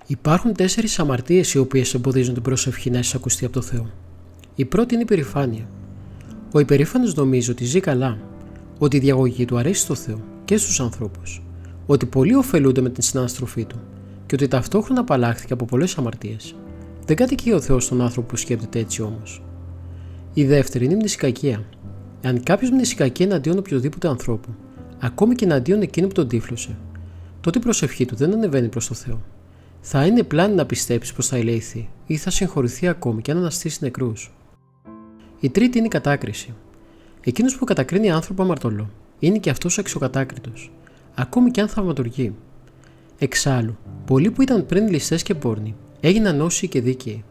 Υπάρχουν 4 αμαρτίες οι οποίες εμποδίζουν την προσευχή να εισακουστεί από το Θεό. Η πρώτη είναι η υπερηφάνεια. Ο υπερήφανος νομίζει ότι ζει καλά, ότι η διαγωγή του αρέσει στο Θεό και στους ανθρώπους, ότι πολλοί ωφελούνται με την συναναστροφή του και ότι ταυτόχρονα απαλλάχθηκε από πολλές αμαρτίες. Δεν κατοικεί ο Θεός τον άνθρωπο που σκέπτεται έτσι όμως. Η δεύτερη είναι η μνησικακία. Αν κάποιος μνησικακεί εναντίον οποιοδήποτε ανθρώπου, ακόμη και εναντίον εκείνου που τον τύφλωσε, τότε η προσευχή του δεν ανεβαίνει προς το Θεό. Θα είναι πλάνη να πιστέψει πως θα ελέηθεί ή θα συγχωρηθεί ακόμη και αν αναστήσει νεκρούς. Η τρίτη είναι η κατάκριση. Εκείνος που κατακρίνει άνθρωπο αμαρτωλό είναι και αυτός αξιοκατάκριτος, ακόμη και αν θαυματουργεί. Εξάλλου, πολλοί που ήταν πριν ληστές και πόρνοι έγιναν όσιοι και δίκαιοι.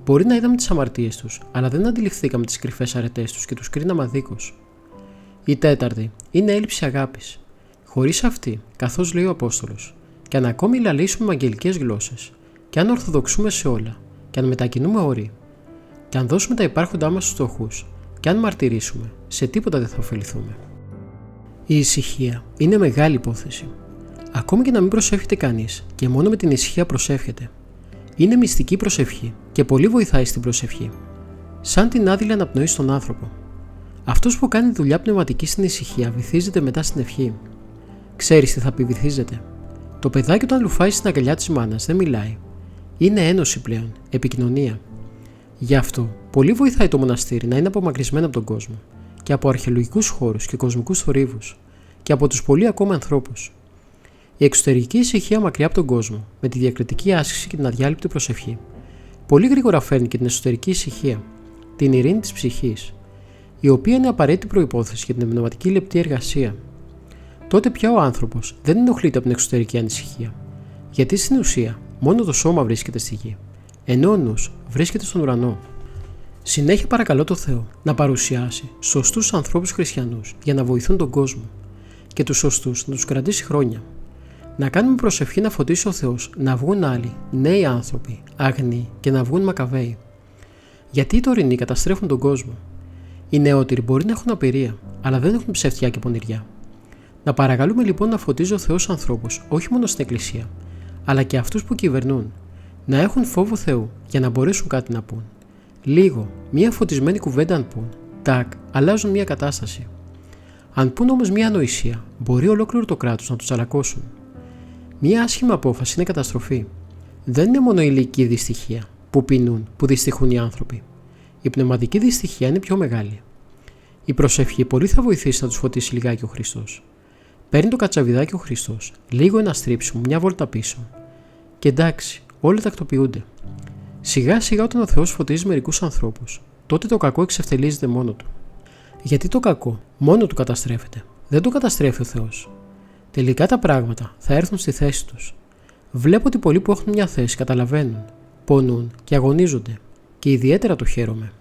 Μπορεί να είδαμε τις αμαρτίες τους, αλλά δεν αντιληφθήκαμε τις κρυφές αρετές τους και τους κρίναμε αδίκως. Η τέταρτη είναι έλλειψη αγάπης. Χωρίς αυτή, καθώς λέει ο Απόστολος, και αν ακόμη λαλήσουμε με αγγελικές γλώσσες, και αν ορθοδοξούμε σε όλα, και αν μετακινούμε όρη, και αν δώσουμε τα υπάρχοντά μας στους φτωχούς, και αν μαρτυρήσουμε, σε τίποτα δεν θα ωφεληθούμε. Η ησυχία είναι μεγάλη υπόθεση. Ακόμη και να μην προσεύχεται κανείς, και μόνο με την ησυχία προσεύχεται. Είναι μυστική προσευχή και πολύ βοηθάει στην προσευχή. Σαν την άδειλη αναπνοή στον άνθρωπο. Αυτός που κάνει δουλειά πνευματική στην ησυχία βυθίζεται μετά στην ευχή. Ξέρεις τι θα πει βυθίζεται? Το παιδάκι όταν λουφάει στην αγκαλιά της μάνας δεν μιλάει. Είναι ένωση πλέον, επικοινωνία. Γι' αυτό, πολύ βοηθάει το μοναστήρι να είναι απομακρυσμένο από τον κόσμο και από αρχαιολογικούς χώρους και κοσμικούς θορύβους και από τους πολλοί ακόμα ανθρώπους. Η εξωτερική ησυχία μακριά από τον κόσμο, με τη διακριτική άσκηση και την αδιάλειπτη προσευχή, πολύ γρήγορα φέρνει και την εσωτερική ησυχία, την ειρήνη της ψυχής, η οποία είναι απαραίτητη προϋπόθεση για την πνευματική λεπτή εργασία. Τότε πια ο άνθρωπος δεν ενοχλείται από την εξωτερική ανησυχία, γιατί στην ουσία μόνο το σώμα βρίσκεται στη γη, ενώ ο νους βρίσκεται στον ουρανό. Συνέχεια παρακαλώ το Θεό να παρουσιάσει σωστούς ανθρώπους χριστιανούς για να βοηθούν τον κόσμο και τους σωστούς να τους κρατήσει χρόνια. Να κάνουμε προσευχή να φωτίσει ο Θεός να βγουν άλλοι, νέοι άνθρωποι, αγνοί και να βγουν μακαβαίοι. Γιατί οι τωρινοί καταστρέφουν τον κόσμο. Οι νεότεροι μπορεί να έχουν απειρία, αλλά δεν έχουν ψευτιά και πονηριά. Να παρακαλούμε λοιπόν να φωτίζει ο Θεός ανθρώπους, όχι μόνο στην Εκκλησία, αλλά και αυτούς που κυβερνούν, να έχουν φόβο Θεού για να μπορέσουν κάτι να πούν. Λίγο, μία φωτισμένη κουβέντα αν πούν, τάκ, αλλάζουν μία κατάσταση. Αν πούν όμως μία ανοησία, μπορεί ολόκληρο το κράτος να τους τσαλακώσουν. Μία άσχημη απόφαση είναι καταστροφή. Δεν είναι μόνο η ηλική δυστυχία που πεινούν, που δυστυχούν οι άνθρωποι. Η πνευματική δυστυχία είναι πιο μεγάλη. Η προσευχή πολύ θα βοηθήσει να τους φωτίσει λιγάκι ο Χριστός. Παίρνει το κατσαβιδάκι ο Χριστός, λίγο ένα στρίψιμο, μια βόλτα πίσω. Και εντάξει, όλοι τακτοποιούνται. Σιγά σιγά όταν ο Θεός φωτίζει μερικούς ανθρώπους, τότε το κακό εξευτελίζεται μόνο του. Γιατί το κακό μόνο του καταστρέφεται. Δεν το καταστρέφει ο Θεός. Τελικά τα πράγματα θα έρθουν στη θέση τους. Βλέπω ότι πολλοί που έχουν μια θέση καταλαβαίνουν, πονούν και αγωνίζονται και ιδιαίτερα το χαίρομαι.